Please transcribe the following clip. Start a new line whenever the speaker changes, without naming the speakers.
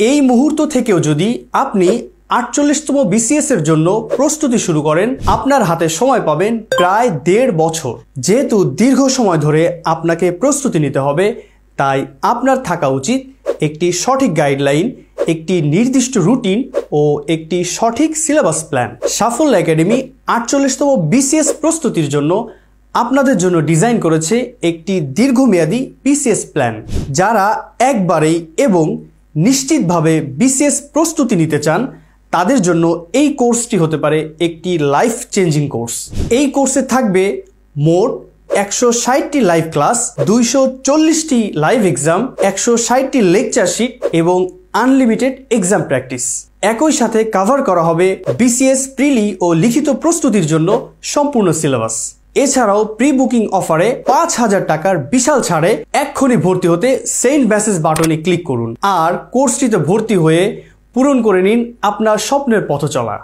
এই মুহূর্ত থেকেও যদি আপনি 48তম BCS এর জন্য প্রস্তুতি শুরু করেন, আপনার হাতে সময় পাবেন প্রায় 1.5 বছর। যেহেতু দীর্ঘ সময় ধরে আপনাকে প্রস্তুতি নিতে হবে, তাই আপনার থাকা উচিত একটি সঠিক গাইডলাইন, একটি নির্দিষ্ট রুটিন ও একটি সঠিক সিলেবাস প্ল্যান। সাফল্য একাডেমি 48তম BCS প্রস্তুতির জন্য আপনাদের জন্য ডিজাইন করেছে একটি দীর্ঘমেয়াদী BCS প্ল্যান। যারা একবারেই এবং নিশ্চিতভাবে BCS প্রস্তুতি নিতে চান, তাদের জন্য এই কোর্সটি হতে পারে একটি লাইফ চেঞ্জিং কোর্স। এই কোর্সে থাকবে মোট 160টি লাইভ ক্লাস, 240টি লাইভ এক্সাম, 160টি লেকচার শিট এবং আনলিমিটেড এক্সাম প্র্যাকটিস। একই সাথে কভার করা হবে BCS প্রিলি ও লিখিত প্রস্তুতির জন্য সম্পূর্ণ সিলেবাস। এছাড়াও প্রি বুকিং অফারে 5000 টাকার বিশাল ছাড়ে এক্ষুনি ভর্তি হতে সেন্ড মেসেজ বাটনে ক্লিক করুন আর কোর্সটিতে ভর্তি হয়ে পূরণ করে নিন আপনার স্বপ্নের পথচলা।